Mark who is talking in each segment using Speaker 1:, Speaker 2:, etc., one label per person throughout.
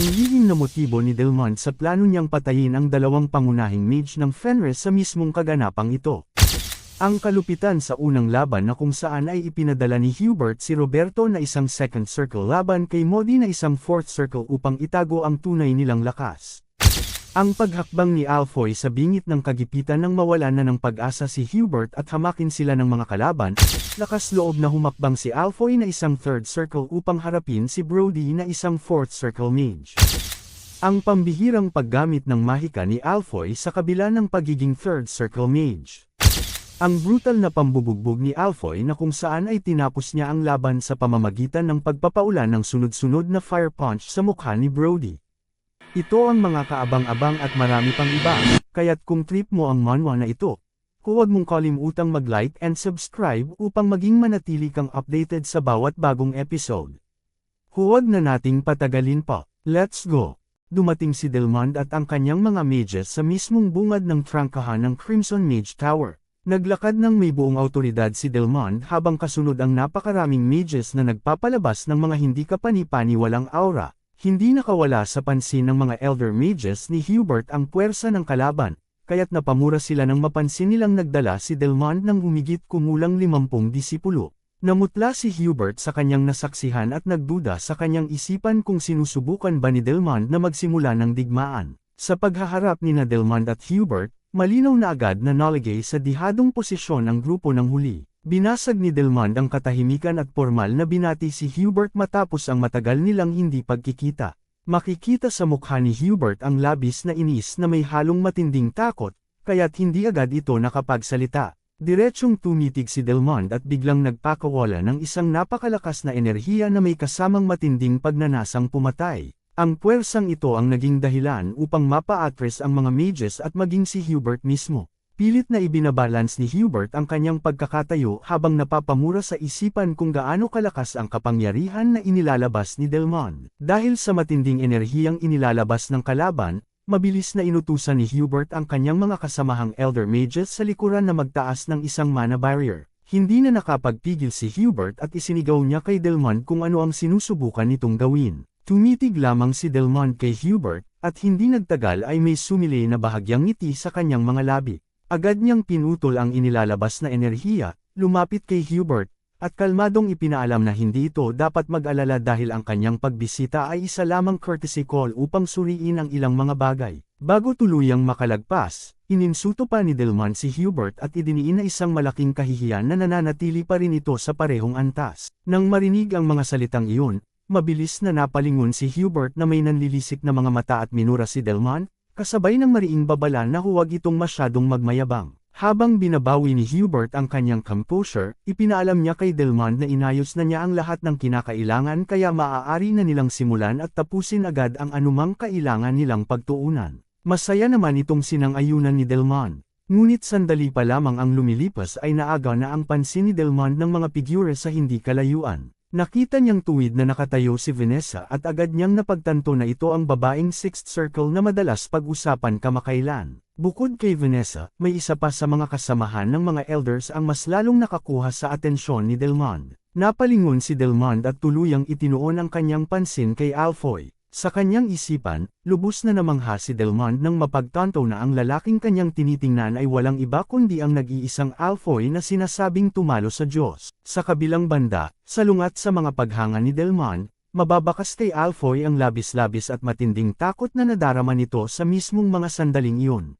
Speaker 1: lihim na motibo ni Delmond sa plano niyang patayin ang dalawang pangunahing mage ng Fenris sa mismong kaganapang ito. Ang kalupitan sa unang laban na kung saan ay ipinadala ni Hubert si Roberto na isang second circle laban kay Modi na isang fourth circle upang itago ang tunay nilang lakas. Ang paghakbang ni Alfoy sa bingit ng kagipitan nang mawalan na ng pag-asa si Hubert at hamakin sila ng mga kalaban, lakas loob na humakbang si Alfoy na isang third circle upang harapin si Brody na isang fourth circle mage. Ang pambihirang paggamit ng mahika ni Alfoy sa kabila ng pagiging third circle mage. Ang brutal na pambubugbog ni Alfoy na kung saan ay tinapos niya ang laban sa pamamagitan ng pagpapaulan ng sunod-sunod na fire punch sa mukha ni Brody. Ito ang mga kaabang-abang at marami pang iba, kaya't kung trip mo ang manhwa na ito, huwag mong kalimutang mag-like and subscribe upang maging manatili kang updated sa bawat bagong episode. Huwag na nating patagalin pa, let's go! Dumating si Delmond at ang kanyang mga mages sa mismong bungad ng trangkahan ng Crimson Mage Tower. Naglakad ng may buong autoridad si Delmond habang kasunod ang napakaraming mages na nagpapalabas ng mga hindi kapani-pani walang aura. Hindi nakawala sa pansin ng mga elder mages ni Hubert ang puwersa ng kalaban, kaya't napamura sila nang mapansin nilang nagdala si Delmond ng humigit kumulang 50 disipulo. Namutla si Hubert sa kanyang nasaksihan at nagduda sa kanyang isipan kung sinusubukan ba ni Delmond na magsimula ng digmaan. Sa paghaharap ni na Delmond at Hubert, malinaw na agad na naligay sa dihadong posisyon ang grupo ng huli. Binasag ni Delmond ang katahimikan at formal na binati si Hubert matapos ang matagal nilang hindi pagkikita. Makikita sa mukha ni Hubert ang labis na inis na may halong matinding takot, kaya't hindi agad ito nakapagsalita. Diretsyong tumitig si Delmond at biglang nagpakawala ng isang napakalakas na enerhiya na may kasamang matinding pagnanasang pumatay. Ang puwersang ito ang naging dahilan upang mapa-atras ang mga mages at maging si Hubert mismo. Pilit na ibinabalance ni Hubert ang kanyang pagkakatayo habang napapamura sa isipan kung gaano kalakas ang kapangyarihan na inilalabas ni Delmond. Dahil sa matinding enerhiyang inilalabas ng kalaban, mabilis na inutusan ni Hubert ang kanyang mga kasamahang elder mages sa likuran na magtaas ng isang mana barrier. Hindi na nakapagpigil si Hubert at isinigaw niya kay Delmond kung ano ang sinusubukan nitong gawin. Tumitig lamang si Delmond kay Hubert, at hindi nagtagal ay may sumili na bahagyang ngiti sa kanyang mga labi. Agad niyang pinutol ang inilalabas na enerhiya, lumapit kay Hubert, at kalmadong ipinaalam na hindi ito dapat mag-alala dahil ang kanyang pagbisita ay isa lamang courtesy call upang suriin ang ilang mga bagay. Bago tuluyang makalagpas, ininsuto pa ni Delmond si Hubert at idiniin na isang malaking kahihiyan na nananatili pa rin ito sa parehong antas. Nang marinig ang mga salitang iyon, mabilis na napalingon si Hubert na may nanlilisik na mga mata at minura si Delmond, kasabay ng mariing babala na huwag itong masyadong magmayabang. Habang binabawi ni Hubert ang kanyang composure, ipinaalam niya kay Delmond na inayos na niya ang lahat ng kinakailangan kaya maaari na nilang simulan at tapusin agad ang anumang kailangan nilang pagtuunan. Masaya naman itong sinang-ayunan ni Delmond. Ngunit sandali pa lamang ang lumilipas ay naaga na ang pansin ni Delmond ng mga figure sa hindi kalayuan. Nakita niyang tuwid na nakatayo si Vanessa at agad niyang napagtanto na ito ang babaeng sixth circle na madalas pag-usapan kamakailan. Bukod kay Vanessa, may isa pa sa mga kasamahan ng mga elders ang mas lalong nakakuha sa atensyon ni Delmond. Napalingon si Delmond at tuluyang itinuon ang kanyang pansin kay Alfoy. Sa kanyang isipan, lubos na namangha si Delmond nang mapagtanto na ang lalaking kanyang tinitingnan ay walang iba kundi ang nag-iisang Alfoy na sinasabing tumalo sa Diyos. Sa kabilang banda, salungat sa mga paghanga ni Delmond, mababakas kay Alfoy ang labis-labis at matinding takot na nadarama nito sa mismong mga sandaling iyon.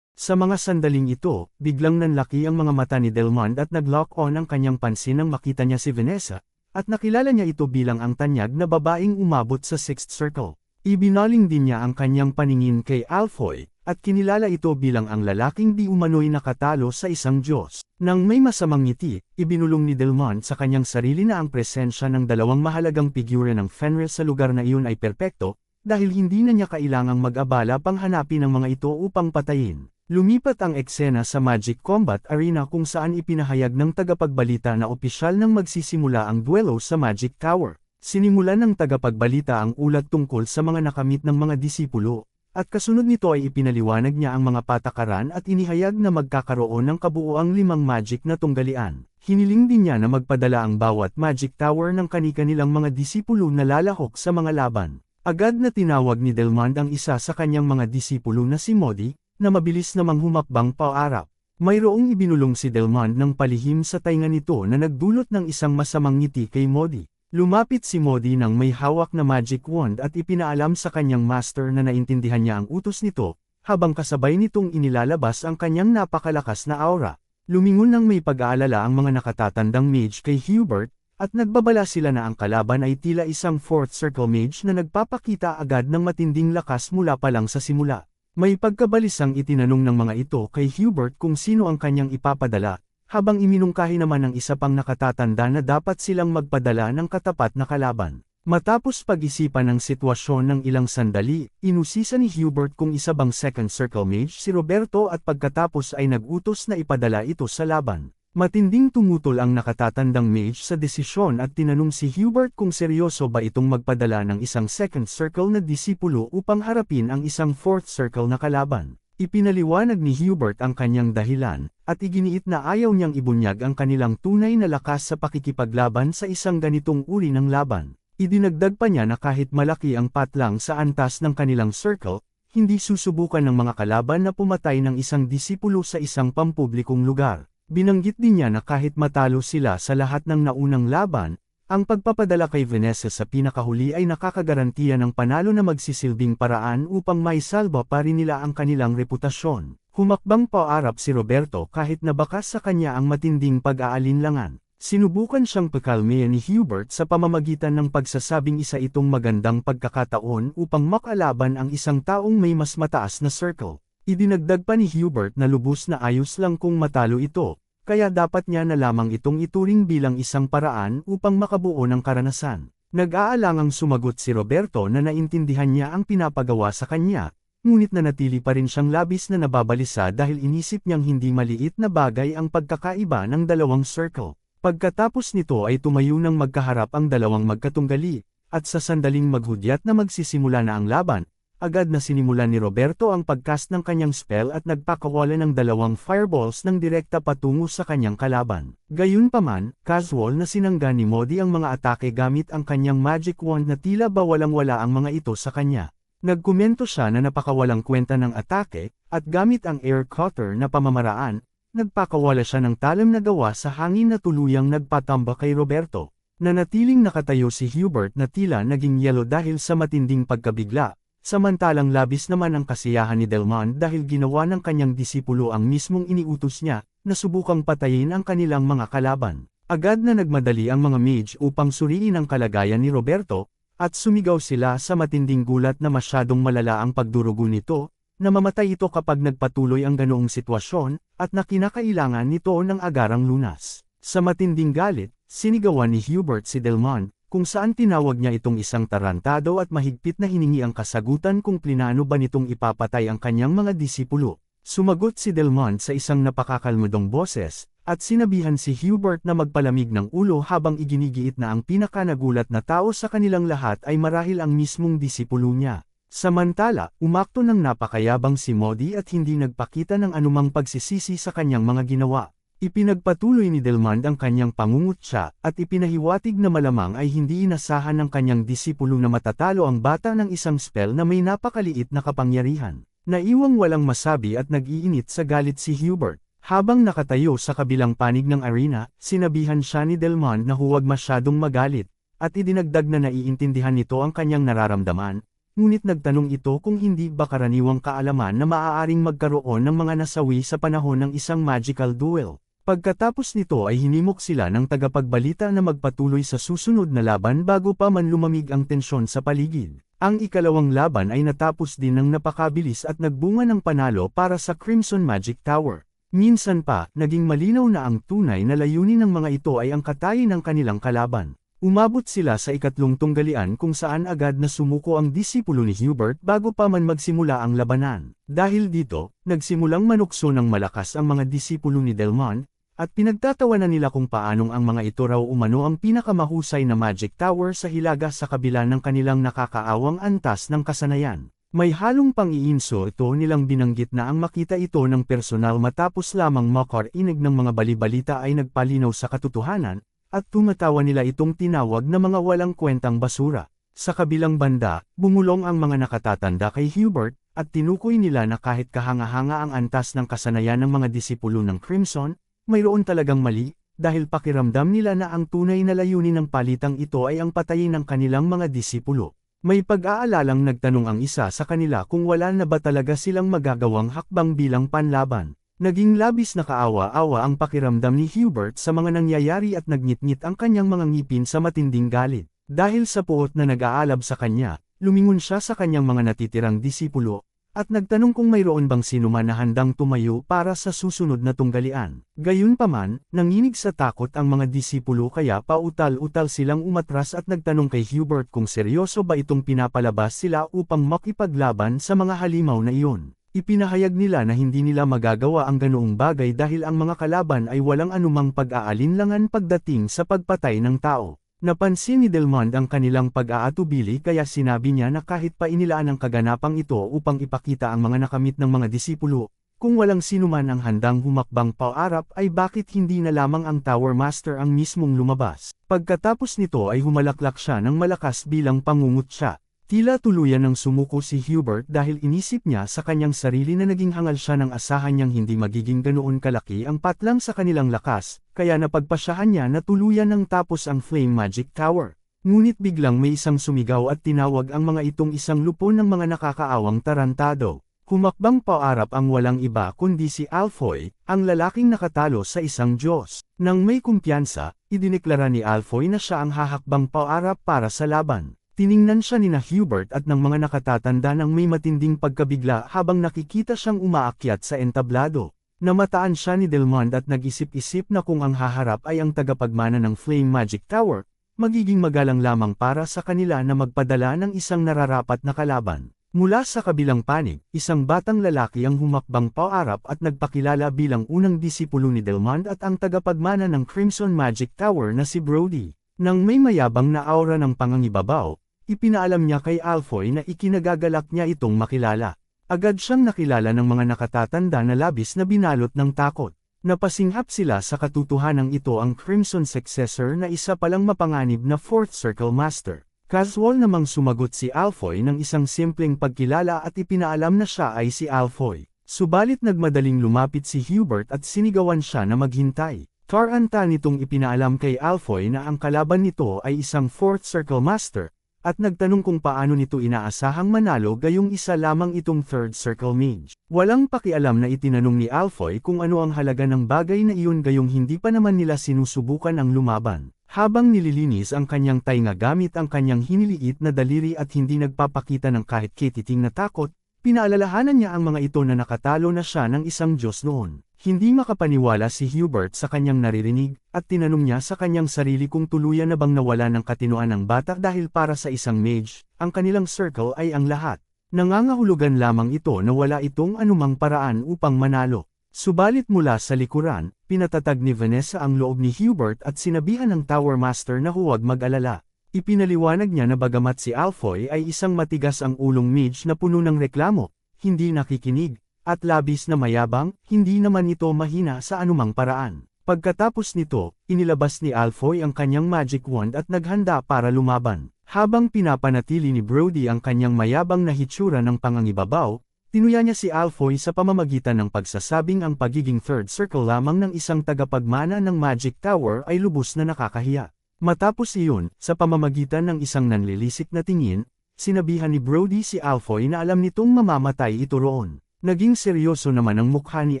Speaker 1: Sa mga sandaling ito, biglang nanlaki ang mga mata ni Delmond at nag-lock on ang kanyang pansin nang makita niya si Vanessa, at nakilala niya ito bilang ang tanyag na babaeng umabot sa sixth circle. Ibinaling din niya ang kanyang paningin kay Alfoy, at kinilala ito bilang ang lalaking di umano'y nakatalo sa isang Diyos. Nang may masamang ngiti, ibinulong ni Delmond sa kanyang sarili na ang presensya ng dalawang mahalagang figure ng Fenris sa lugar na iyon ay perpekto, dahil hindi na niya kailangang mag-abala pang hanapin ang mga ito upang patayin. Lumipat ang eksena sa Magic Combat Arena kung saan ipinahayag ng tagapagbalita na opisyal nang magsisimula ang duelo sa Magic Tower. Sinimulan ng tagapagbalita ang ulat tungkol sa mga nakamit ng mga disipulo, at kasunod nito ay ipinaliwanag niya ang mga patakaran at inihayag na magkakaroon ng kabuuang 5 magic na tunggalian. Hiniling din niya na magpadala ang bawat Magic Tower ng kani-kanilang mga disipulo na lalahok sa mga laban. Agad na tinawag ni Delmond ang isa sa kanyang mga disipulo na si Modi, na mabilis namang humakbang paarap. Mayroong ibinulong si Delmond ng palihim sa tainga nito na nagdulot ng isang masamang ngiti kay Modi. Lumapit si Modi nang may hawak na magic wand at ipinaalam sa kanyang master na naintindihan niya ang utos nito, habang kasabay nitong inilalabas ang kanyang napakalakas na aura. Lumingon nang may pag-aalala ang mga nakatatandang mage kay Hubert, at nagbabala sila na ang kalaban ay tila isang fourth circle mage na nagpapakita agad ng matinding lakas mula pa lang sa simula. May pagkabalisang itinanong ng mga ito kay Hubert kung sino ang kanyang ipapadala, habang iminungkahi naman ng isa pang nakatatanda na dapat silang magpadala ng katapat na kalaban. Matapos pag-isipan ng sitwasyon ng ilang sandali, inusisa ni Hubert kung isa bang second circle mage si Roberto at pagkatapos ay nag-utos na ipadala ito sa laban. Matinding tumutol ang nakatatandang mage sa desisyon at tinanong si Hubert kung seryoso ba itong magpadala ng isang second circle na disipulo upang harapin ang isang fourth circle na kalaban. Ipinaliwanag ni Hubert ang kanyang dahilan, at iginiit na ayaw niyang ibunyag ang kanilang tunay na lakas sa pakikipaglaban sa isang ganitong uri ng laban. Idinagdag pa niya na kahit malaki ang patlang sa antas ng kanilang circle, hindi susubukan ng mga kalaban na pumatay ng isang disipulo sa isang pampublikong lugar. Binanggit din niya na kahit matalo sila sa lahat ng naunang laban, ang pagpapadala kay Vanessa sa pinakahuli ay nakakagarantiya ng panalo na magsisilbing paraan upang maisalba pa rin nila ang kanilang reputasyon. Humakbang paarap si Roberto kahit nabakas sa kanya ang matinding pag-aalinlangan. Sinubukan siyang pakalmeyan ni Hubert sa pamamagitan ng pagsasabing isa itong magandang pagkakataon upang makalaban ang isang taong may mas mataas na circle. Idinagdag pa ni Hubert na lubos na ayos lang kung matalo ito, kaya dapat niya na lamang itong ituring bilang isang paraan upang makabuo ng karanasan. Nag-aalangang sumagot si Roberto na naintindihan niya ang pinapagawa sa kanya, ngunit nanatili pa rin siyang labis na nababalisa dahil inisip niyang hindi maliit na bagay ang pagkakaiba ng dalawang circle. Pagkatapos nito ay tumayo ng magkaharap ang dalawang magkatunggali, at sa sandaling maghudyat na magsisimula na ang laban, agad na sinimulan ni Roberto ang pagcast ng kanyang spell at nagpakawala ng dalawang fireballs ng direkta patungo sa kanyang kalaban. Gayunpaman, casual na sinangga ni Modi ang mga atake gamit ang kanyang magic wand na tila ba walang-wala ang mga ito sa kanya. Nagkomento siya na napakawalang kwenta ng atake, at gamit ang air cutter na pamamaraan, nagpakawala siya ng talam na gawa sa hangin na tuluyang nagpatamba kay Roberto. Nanatiling nakatayo si Hubert na tila naging yelo dahil sa matinding pagkabigla. Samantalang labis naman ang kasiyahan ni Delmond dahil ginawa ng kanyang disipulo ang mismong iniutos niya, na subukang patayin ang kanilang mga kalaban. Agad na nagmadali ang mga mage upang suriin ang kalagayan ni Roberto, at sumigaw sila sa matinding gulat na masyadong malala ang pagdurugo nito, na mamatay ito kapag nagpatuloy ang ganoong sitwasyon, at na kinakailangan nito ng agarang lunas. Sa matinding galit, sinigawan ni Hubert si Delmond, kung saan tinawag niya itong isang tarantado at mahigpit na hiningi ang kasagutan kung plinano ba nitong ipapatay ang kanyang mga disipulo. Sumagot si Delmond sa isang napakakalmadong boses, at sinabihan si Hubert na magpalamig ng ulo habang iginigiit na ang pinakanagulat na tao sa kanilang lahat ay marahil ang mismong disipulo niya. Samantala, umakto ng napakayabang si Modi at hindi nagpakita ng anumang pagsisisi sa kanyang mga ginawa. Ipinagpatuloy ni Delmond ang kanyang pangungutya, at ipinahiwatig na malamang ay hindi inasahan ng kanyang disipulo na matatalo ang bata ng isang spell na may napakaliit na kapangyarihan. Naiwang walang masabi at nag-iinit sa galit si Hubert. Habang nakatayo sa kabilang panig ng arena, sinabihan siya ni Delmond na huwag masyadong magalit, at idinagdag na naiintindihan nito ang kanyang nararamdaman, ngunit nagtanong ito kung hindi ba karaniwang kaalaman na maaaring magkaroon ng mga nasawi sa panahon ng isang magical duel. Pagkatapos nito ay hinimok sila ng tagapagbalita na magpatuloy sa susunod na laban bago pa man lumamig ang tensyon sa paligid. Ang ikalawang laban ay natapos din ng napakabilis at nagbunga ng panalo para sa Crimson Magic Tower. Minsan pa, naging malinaw na ang tunay na layunin ng mga ito ay ang katayin ng kanilang kalaban. Umabot sila sa ikatlong tunggalian kung saan agad na sumuko ang disipulo ni Hubert bago pa man magsimula ang labanan. Dahil dito, nagsimulang manukso ng malakas ang mga disipulo ni Delmond, at pinagtatawanan nila kung paanong ang mga ito raw umano ang pinakamahusay na Magic Tower sa Hilaga sa kabila ng kanilang nakakaawang antas ng kasanayan. May halong pang-iinso ito nilang binanggit na ang makita ito ng personal matapos lamang makarinig ng mga balibalita ay nagpalinaw sa katotohanan, at tumatawa nila itong tinawag na mga walang kwentang basura. Sa kabilang banda, bumulong ang mga nakatatanda kay Hubert, at tinukoy nila na kahit kahanga-hanga ang antas ng kasanayan ng mga disipulo ng Crimson, mayroon talagang mali, dahil pakiramdam nila na ang tunay na layunin ng palitang ito ay ang patayin ng kanilang mga disipulo. May pag-aalalang nagtanong ang isa sa kanila kung wala na ba talaga silang magagawang hakbang bilang panlaban. Naging labis na kaawa-awa ang pakiramdam ni Hubert sa mga nangyayari at nagngit-ngit ang kanyang mga ngipin sa matinding galit. Dahil sa puot na nag-aalab sa kanya, lumingon siya sa kanyang mga natitirang disipulo, at nagtanong kung mayroon bang sinuman na handang tumayo para sa susunod na tunggalian. Gayunpaman, nanginig sa takot ang mga disipulo kaya pautal-utal silang umatras at nagtanong kay Hubert kung seryoso ba itong pinapalabas sila upang makipaglaban sa mga halimaw na iyon. Ipinahayag nila na hindi nila magagawa ang ganoong bagay dahil ang mga kalaban ay walang anumang pag-aalinlangan pagdating sa pagpatay ng tao. Napansin ni Delmond ang kanilang pag-aatubili kaya sinabi niya na kahit pa inilaan ang kaganapang ito upang ipakita ang mga nakamit ng mga disipulo, kung walang sinuman ang handang humakbang paarap ay bakit hindi na lamang ang Tower Master ang mismong lumabas. Pagkatapos nito ay humalaklak siya ng malakas bilang pangungutya. Tila tuluyan ng sumuko si Hubert dahil inisip niya sa kanyang sarili na naging hangal siya ng asahan niyang hindi magiging ganoon kalaki ang patlang sa kanilang lakas, kaya napagpasyahan niya na tuluyan ng tapos ang Flame Magic Tower. Ngunit biglang may isang sumigaw at tinawag ang mga itong isang lupon ng mga nakakaawang tarantado. Humakbang paarap ang walang iba kundi si Alfoy, ang lalaking nakatalo sa isang Diyos. Nang may kumpiyansa, idineklara ni Alfoy na siya ang hahakbang paarap para sa laban. Tiningnan siya ni Hubert at ng mga nakatatanda ng may matinding pagkabigla habang nakikita siyang umaakyat sa entablado. Namataan siya ni Delmond at nag-isip-isip na kung ang haharap ay ang tagapagmana ng Flame Magic Tower, magiging magalang lamang para sa kanila na magpadala ng isang nararapat na kalaban. Mula sa kabilang panig, isang batang lalaki ang humakbang paarap at nagpakilala bilang unang disipulo ni Delmond at ang tagapagmana ng Crimson Magic Tower na si Brody. Nang may mayabang na aura ng pangangibabaw, ipinaalam niya kay Alfoy na ikinagagalak niya itong makilala. Agad siyang nakilala ng mga nakatatanda na labis na binalot ng takot. Napasinghap sila sa katotohanang ito ang Crimson Successor na isa palang mapanganib na Fourth Circle Master. Casual namang sumagot si Alfoy ng isang simpleng pagkilala at ipinaalam na siya ay si Alfoy. Subalit nagmadaling lumapit si Hubert at sinigawan siya na maghintay. Taranta nitong ipinaalam kay Alfoy na ang kalaban nito ay isang Fourth Circle Master, at nagtanong kung paano nito inaasahang manalo gayong isa lamang itong Third Circle Mage. Walang pakialam na itinanong ni Alfoy kung ano ang halaga ng bagay na iyon gayong hindi pa naman nila sinusubukan ang lumaban. Habang nililinis ang kanyang tainga gamit ang kanyang hiniliit na daliri at hindi nagpapakita ng kahit kititing na takot, pinaalalahanan niya ang mga ito na nakatalo na siya ng isang Diyos noon. Hindi makapaniwala si Hubert sa kanyang naririnig, at tinanong niya sa kanyang sarili kung tuluyan na bang nawala ng katinoan ng bata dahil para sa isang mage, ang kanilang circle ay ang lahat. Nangangahulugan lamang ito na wala itong anumang paraan upang manalo. Subalit mula sa likuran, pinatatag ni Vanessa ang loob ni Hubert at sinabihan ng Tower Master na huwag mag-alala. Ipinaliwanag niya na bagamat si Alfoy ay isang matigas ang ulong mage na puno ng reklamo, hindi nakikinig, at labis na mayabang, hindi naman ito mahina sa anumang paraan. Pagkatapos nito, inilabas ni Alfoy ang kanyang magic wand at naghanda para lumaban. Habang pinapanatili ni Brody ang kanyang mayabang na hitsura ng pangangibabaw, tinuya niya si Alfoy sa pamamagitan ng pagsasabing ang pagiging third circle lamang ng isang tagapagmana ng Magic Tower ay lubos na nakakahiya. Matapos iyon, sa pamamagitan ng isang nanlilisik na tingin, sinabihan ni Brody si Alfoy na alam nitong mamamatay ito roon. Naging seryoso naman ang mukha ni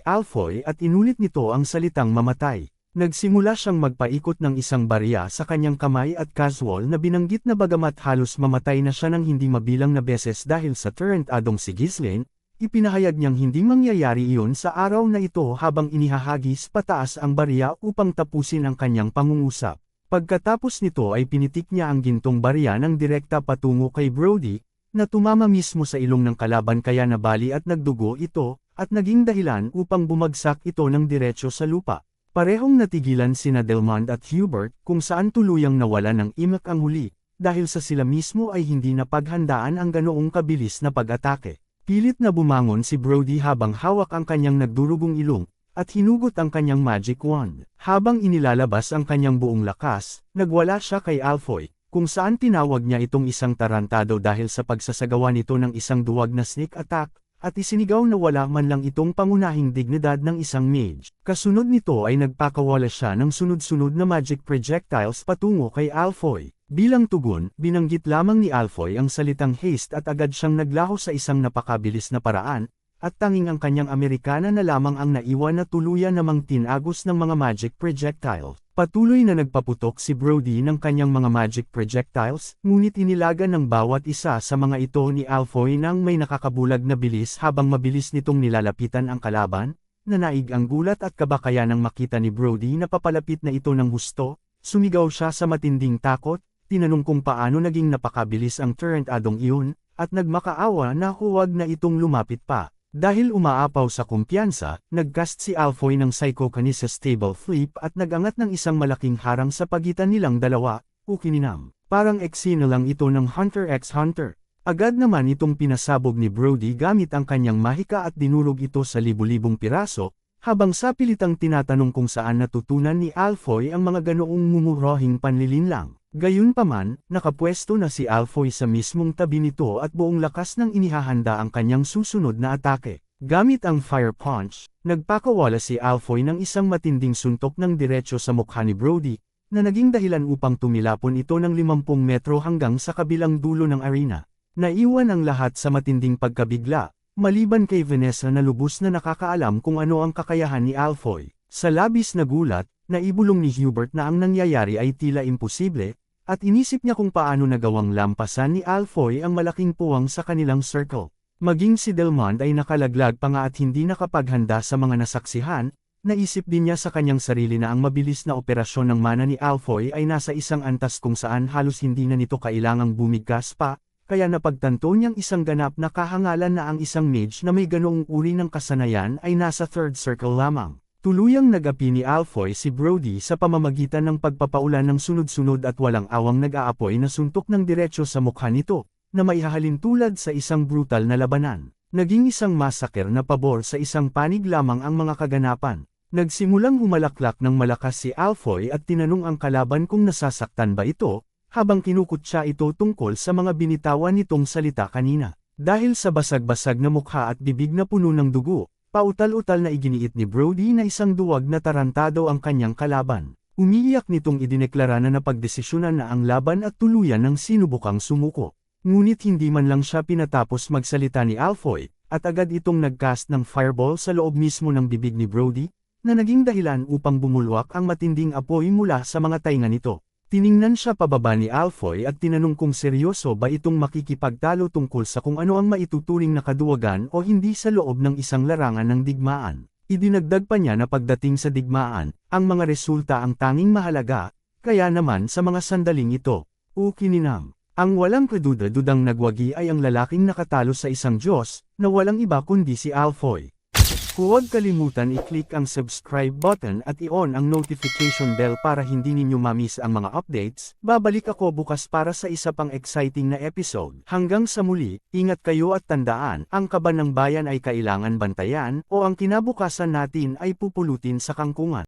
Speaker 1: Alfoy at inulit nito ang salitang mamatay. Nagsimula siyang magpaikot ng isang barya sa kanyang kamay at casual na binanggit na bagamat halos mamatay na siya ng hindi mabilang na beses dahil sa turret adong si Ghislaine, ipinahayag niyang hindi mangyayari iyon sa araw na ito habang inihahagis pataas ang barya upang tapusin ang kanyang pangungusap. Pagkatapos nito ay pinitik niya ang gintong barya ng direkta patungo kay Brody, na tumama mismo sa ilong ng kalaban kaya nabali at nagdugo ito, at naging dahilan upang bumagsak ito ng diretso sa lupa. Parehong natigilan sina Delmond at Hubert kung saan tuluyang nawala ng imak ang huli, dahil sa sila mismo ay hindi napaghandaan ang ganoong kabilis na pag-atake. Pilit na bumangon si Brody habang hawak ang kanyang nagdurugong ilong, at hinugot ang kanyang magic wand. Habang inilalabas ang kanyang buong lakas, nagwala siya kay Alfoy, kung saan tinawag niya itong isang tarantado dahil sa pagsasagawa nito ng isang duwag na sneak attack, at isinigaw na wala man lang itong pangunahing dignidad ng isang mage. Kasunod nito ay nagpakawala siya ng sunod-sunod na magic projectiles patungo kay Alfoy. Bilang tugon, binanggit lamang ni Alfoy ang salitang haste at agad siyang naglaho sa isang napakabilis na paraan, at tanging ang kanyang Amerikana na lamang ang naiwan na tuluyan namang tinagos ng mga magic projectile. Patuloy na nagpaputok si Brody ng kanyang mga magic projectiles, ngunit inilaga ng bawat isa sa mga ito ni Alfoy nang may nakakabulag na bilis habang mabilis nitong nilalapitan ang kalaban. Nanaig ang gulat at kabakaya nang makita ni Brody na papalapit na ito ng husto, sumigaw siya sa matinding takot, tinanong kung paano naging napakabilis ang tarantadong iyon, at nagmakaawa na huwag na itong lumapit pa. Dahil umaapaw sa kumpiyansa, nagcast si Alfoy ng Psychokinesis Stable Flip at nagangat ng isang malaking harang sa pagitan nilang dalawa, ukininam. Parang eksena lang ito ng Hunter x Hunter. Agad naman itong pinasabog ni Brody gamit ang kanyang mahika at dinurog ito sa libu-libong piraso, habang sapilitang tinatanong kung saan natutunan ni Alfoy ang mga ganoong mumurahing panlilinlang. Gayunpaman, nakapwesto na si Alfoy sa mismong tabi nito at buong lakas ng inihahanda ang kanyang susunod na atake. Gamit ang Fire Punch, nagpakawala si Alfoy ng isang matinding suntok ng diretso sa mukha ni Brody, na naging dahilan upang tumilapon ito ng 50 metro hanggang sa kabilang dulo ng arena. Naiwan ang lahat sa matinding pagkabigla, maliban kay Vanessa na lubos na nakakaalam kung ano ang kakayahan ni Alfoy. Sa labis na gulat, naibulong ni Hubert na ang nangyayari ay tila imposible, at inisip niya kung paano nagawang lampasan ni Alfoy ang malaking puwang sa kanilang circle. Maging si Delmond ay nakalaglag pa nga at hindi nakapaghanda sa mga nasaksihan, naisip din niya sa kanyang sarili na ang mabilis na operasyon ng mana ni Alfoy ay nasa isang antas kung saan halos hindi na nito kailangang bumigkas pa, kaya napagtanto niyang isang ganap na kahangalan na ang isang mage na may ganoong uri ng kasanayan ay nasa third circle lamang. Tuluyang nag-api ni Alfoy si Brody sa pamamagitan ng pagpapaulan ng sunod-sunod at walang awang nag-aapoy na suntok ng diretsyo sa mukha nito, na maihahalin tulad sa isang brutal na labanan. Naging isang masaker na pabor sa isang panig lamang ang mga kaganapan. Nagsimulang humalaklak ng malakas si Alfoy at tinanong ang kalaban kung nasasaktan ba ito, habang kinukutya ito tungkol sa mga binitawan nitong salita kanina. Dahil sa basag-basag na mukha at bibig na puno ng dugo, pautal-utal na iginiit ni Brody na isang duwag na tarantado ang kanyang kalaban. Umiiyak nitong idineklara na napagdesisyonan na ang laban at tuluyan ng sinubukang sumuko. Ngunit hindi man lang siya pinatapos magsalita ni Alfoy, at agad itong nagcast ng fireball sa loob mismo ng bibig ni Brody, na naging dahilan upang bumulwak ang matinding apoy mula sa mga tainga nito. Tiningnan siya pababa ni Alfoy at tinanong kung seryoso ba itong makikipagtalo tungkol sa kung ano ang maituturing na kaduwagan o hindi sa loob ng isang larangan ng digmaan. Idinagdag pa niya na pagdating sa digmaan, ang mga resulta ang tanging mahalaga, kaya naman sa mga sandaling ito, ukininam. Ang walang kaduda-dudang nagwagi ay ang lalaking nakatalo sa isang Diyos, na walang iba kundi si Alfoy. Huwag kalimutan i-click ang subscribe button at i-on ang notification bell para hindi ninyo ma-miss ang mga updates. Babalik ako bukas para sa isa pang exciting na episode. Hanggang sa muli, ingat kayo at tandaan, ang kaban ng bayan ay kailangan bantayan, o ang kinabukasan natin ay pupulutin sa kangkungan.